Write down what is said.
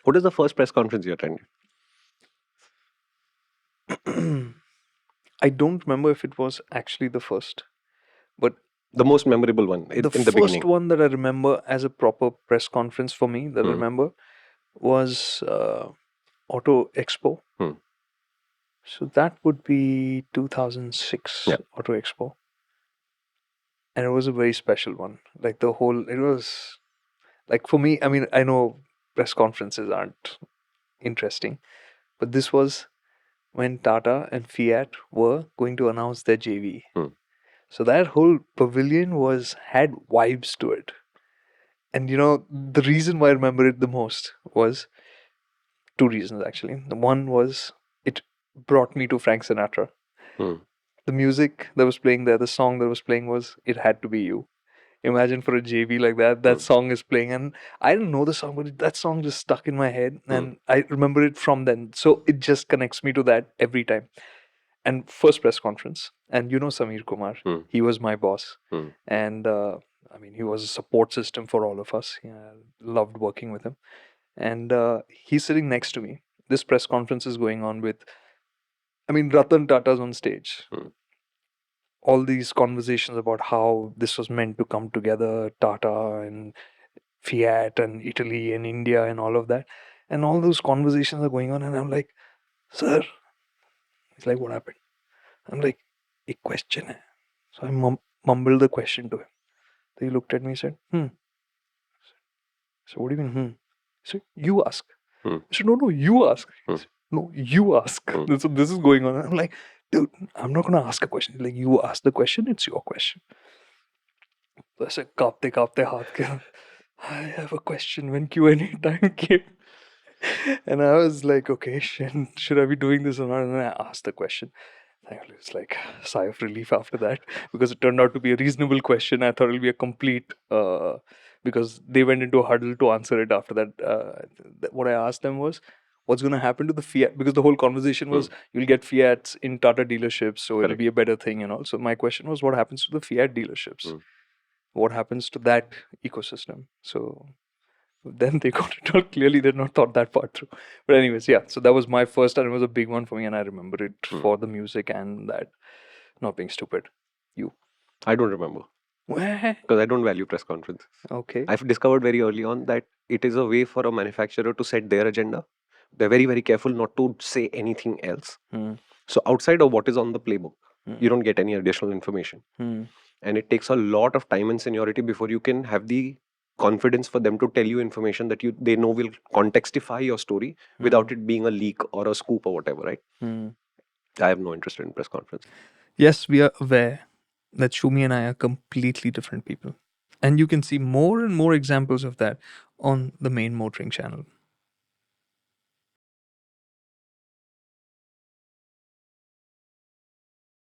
What is the first press conference you attended? I don't remember if it was actually the first, but The most memorable one the in the first beginning. one that I remember as a proper press conference for me that I Hmm. remember was Auto Expo. Hmm. So that would be 2006 Yeah. Auto Expo. And it was a very special one. Like it was like for me, I mean, I know press conferences aren't interesting, but this was when Tata and Fiat were going to announce their JV. Hmm. So that whole pavilion had vibes to it. And the reason why I remember it the most was two reasons actually. The one was it brought me to Frank Sinatra. Hmm. The music that was playing there, the song that was playing was It Had to Be You. Imagine for a JV like that song is playing, and I didn't know the song, but that song just stuck in my head, and I remember it from then. So it just connects me to that every time. And first press conference, and Samir Kumar, Hmm. he was my boss, Hmm. and I mean, he was a support system for all of us. Yeah, loved working with him, and he's sitting next to me. This press conference is going on with, I mean, Ratan Tata's on stage. Hmm. All these conversations about how this was meant to come together, Tata and Fiat and Italy and India and all of that. And all those conversations are going on, and I'm like, sir. He's like, what happened? I'm like, a question hai. So I mumbled the question to him. So he looked at me and said, So what do you mean, He said, you ask. Hmm. I said, no, you ask. Hmm. He said, no, you ask. Hmm. So this is going on. I'm like, dude, I'm not going to ask a question. He's like, you ask the question, it's your question. So I said, kaapte haath ke. I have a question when Q&A time came. And I was like, okay, should I be doing this or not? And I asked the question. Thankfully, it's like a sigh of relief after that because it turned out to be a reasonable question. I thought it'll be a complete, because they went into a huddle to answer it after that. What I asked them was, what's going to happen to the Fiat? Because the whole conversation was, you'll get Fiats in Tata dealerships, so it'll Correct. be a better thing and all. So my question was, what happens to the Fiat dealerships? What happens to that ecosystem? So then they got it all. Clearly, they did not thought that part through. But anyways, yeah. So that was my first, and it was a big one for me, and I remember it for the music and that not being stupid. You? I don't remember Where? because I don't value press conferences. Okay. I've discovered very early on that it is a way for a manufacturer to set their agenda. They're very, very careful not to say anything else. So outside of what is on the playbook, you don't get any additional information. And it takes a lot of time and seniority before you can have the confidence for them to tell you information that they know will contextify your story without it being a leak or a scoop or whatever, right? I have no interest in press conference. Yes, we are aware that Shumi and I are completely different people. And you can see more and more examples of that on the main MotorInc channel.